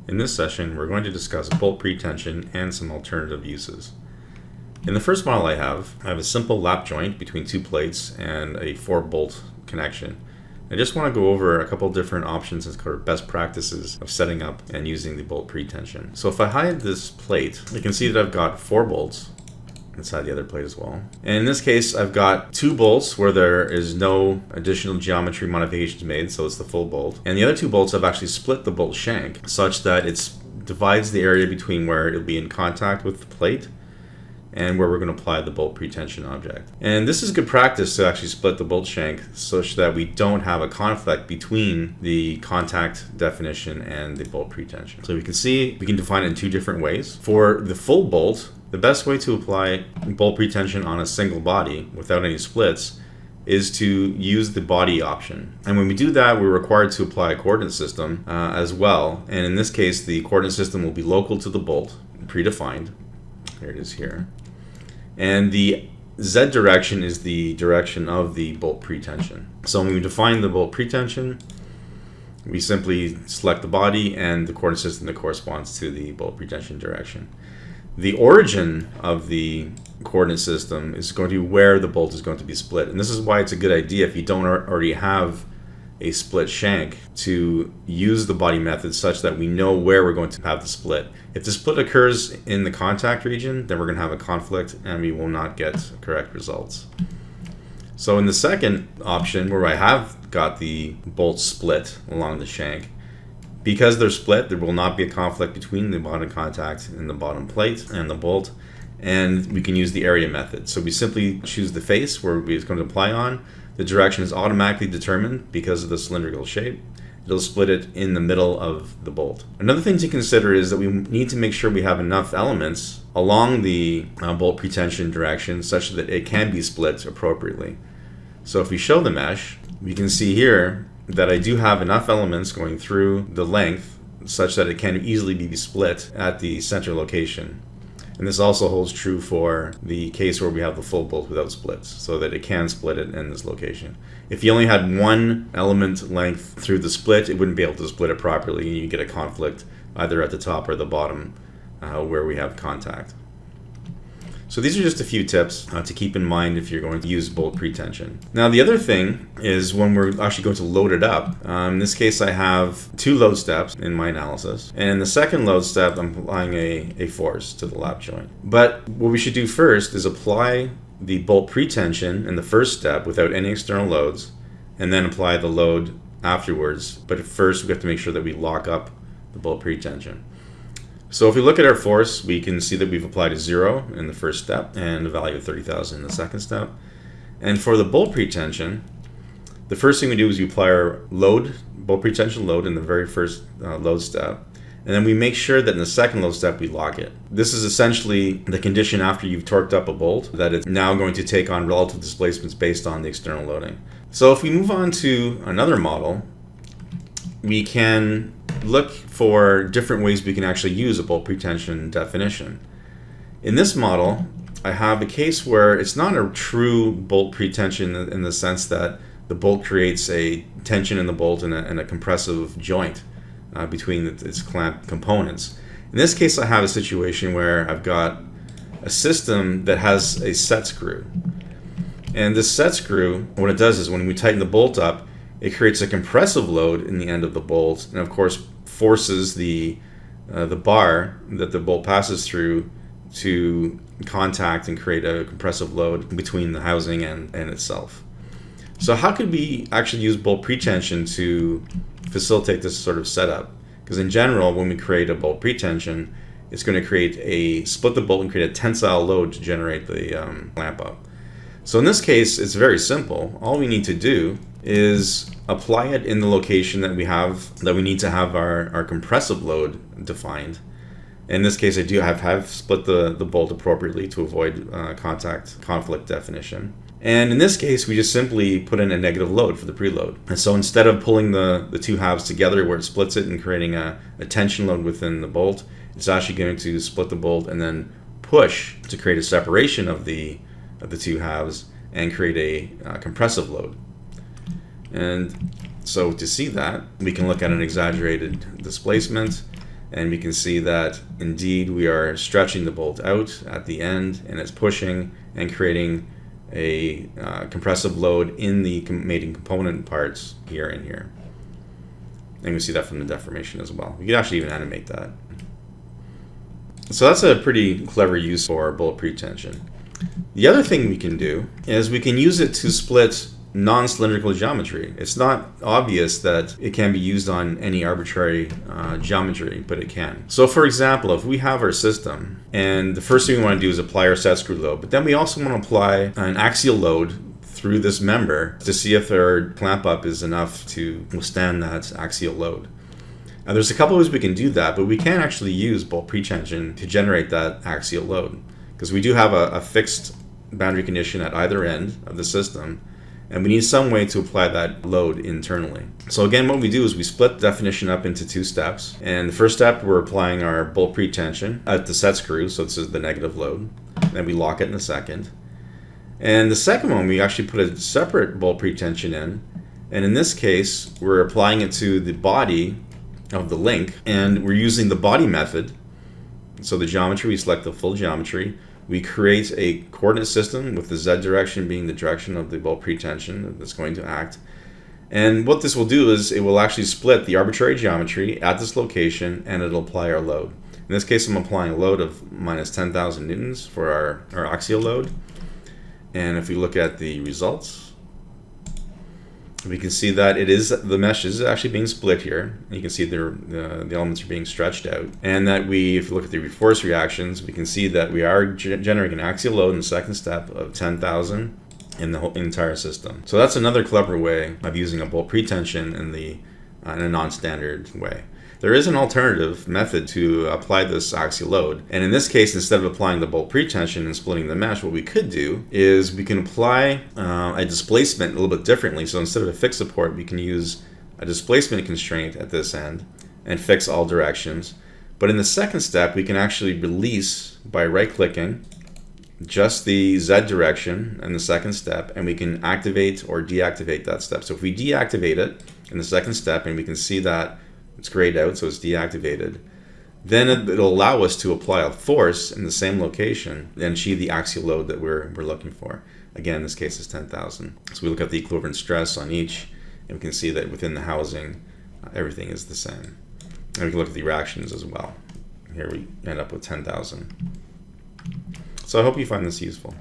In this session, we're going to discuss bolt pretension and some alternative uses. In the first model I have a simple lap joint between two plates and a 4-bolt connection. I just want to go over a couple different options and sort of best practices of setting up and using the bolt pretension. So if I hide this plate, you can see that I've got 4 bolts inside the other plate as well. And in this case, I've got 2 bolts where there is no additional geometry modifications made, so it's the full bolt. And the other 2 bolts, I've actually split the bolt shank such that it divides the area between where it'll be in contact with the plate and where we're going to apply the bolt pretension object. And this is good practice to actually split the bolt shank such that we don't have a conflict between the contact definition and the bolt pretension. So we can see we can define it in 2 different ways. For the full bolt, the best way to apply bolt pretension on a single body without any splits is to use the body option. And when we do that, we're required to apply a coordinate system as well. And in this case, the coordinate system will be local to the bolt, predefined. Here it is here. And the Z direction is the direction of the bolt pretension. So when we define the bolt pretension, we simply select the body and the coordinate system that corresponds to the bolt pretension direction. The origin of the coordinate system is going to be where the bolt is going to be split. And this is why it's a good idea, if you don't already have a split shank, to use the body method such that we know where we're going to have the split. If the split occurs in the contact region, then we're going to have a conflict and we will not get correct results. So in the second option, where I have got the bolt split along the shank, because they're split, there will not be a conflict between the bottom contact and the bottom plate and the bolt, and we can use the area method. So we simply choose the face where it's going to apply on. The direction is automatically determined because of the cylindrical shape. It'll split it in the middle of the bolt. Another thing to consider is that we need to make sure we have enough elements along the bolt pretension direction such that it can be split appropriately. So if we show the mesh, we can see here that I do have enough elements going through the length such that it can easily be split at the center location. And this also holds true for the case where we have the full bolt without splits, so that it can split it in this location. If you only had one element length through the split, it wouldn't be able to split it properly, and you get a conflict either at the top or the bottom where we have contact. So these are just a few tips to keep in mind if you're going to use bolt pretension. Now the other thing is when we're actually going to load it up. In this case I have 2 load steps in my analysis. And in the second load step I'm applying a force to the lap joint. But what we should do first is apply the bolt pretension in the first step without any external loads, and then apply the load afterwards. But first we have to make sure that we lock up the bolt pretension. So if we look at our force, we can see that we've applied a 0 in the first step and a value of 30,000 in the second step. And for the bolt pretension, the first thing we do is we apply our load, bolt pretension load in the very first load step. And then we make sure that in the second load step we lock it. This is essentially the condition after you've torqued up a bolt, that it's now going to take on relative displacements based on the external loading. So if we move on to another model, we can look for different ways we can actually use a bolt pretension definition. In this model, I have a case where it's not a true bolt pretension in the sense that the bolt creates a tension in the bolt and a compressive joint between its clamp components. In this case, I have a situation where I've got a system that has a set screw. And this set screw, what it does is when we tighten the bolt up, it creates a compressive load in the end of the bolt, and of course forces the bar that the bolt passes through to contact and create a compressive load between the housing and itself. So how could we actually use bolt pretension to facilitate this sort of setup? Because in general, when we create a bolt pretension, it's going to split the bolt and create a tensile load to generate the clamp up. So in this case, it's very simple. All we need to do is apply it in the location that we need to have our compressive load defined. In this case, I do have split the bolt appropriately to avoid conflict definition. And in this case, we just simply put in a negative load for the preload. And so instead of pulling the 2 halves together where it splits it and creating a tension load within the bolt, it's actually going to split the bolt and then push to create a separation of the 2 halves and create a compressive load. And so to see that, we can look at an exaggerated displacement And we can see that indeed we are stretching the bolt out at the end, and it's pushing and creating a compressive load in the mating component parts here and here. And we see that from the deformation as well. We could actually even animate that. So that's a pretty clever use for bolt pretension. The other thing we can do is we can use it to split non-cylindrical geometry. It's not obvious that it can be used on any arbitrary geometry, but it can. So for example, if we have our system and the first thing we want to do is apply our set screw load, but then we also want to apply an axial load through this member to see if our clamp up is enough to withstand that axial load. Now there's a couple of ways we can do that, but we can actually use bolt pretension to generate that axial load, because we do have a fixed boundary condition at either end of the system, and we need some way to apply that load internally. So again, what we do is we split the definition up into two steps. And the first step, we're applying our bolt pretension at the set screw, so this is the negative load. Then we lock it in a second. And the second one, we actually put a separate bolt pretension in. And in this case, we're applying it to the body of the link, and we're using the body method. So the geometry, we select the full geometry. We create a coordinate system with the Z direction being the direction of the bolt pretension that's going to act. And what this will do is it will actually split the arbitrary geometry at this location, and it'll apply our load. In this case, I'm applying a load of minus 10,000 newtons for our axial load. And if we look at the results, we can see that the mesh is actually being split here. You can see the elements are being stretched out, and that if you look at the force reactions, we can see that we are generating an axial load in the second step of 10,000 in the whole entire system. So that's another clever way of using a bolt pretension in a non-standard way. There is an alternative method to apply this axial load, and in this case, instead of applying the bolt pretension and splitting the mesh, what we could do is we can apply a displacement a little bit differently. So instead of a fixed support, we can use a displacement constraint at this end and fix all directions. But in the second step, we can actually release by right-clicking just the Z direction in the second step, and we can activate or deactivate that step. So if we deactivate it in the second step, and we can see that it's grayed out, so it's deactivated, then it'll allow us to apply a force in the same location and achieve the axial load that we're looking for. Again, in this case, is 10,000. So we look at the equivalent stress on each, and we can see that within the housing, everything is the same. And we can look at the reactions as well. Here we end up with 10,000. So I hope you find this useful.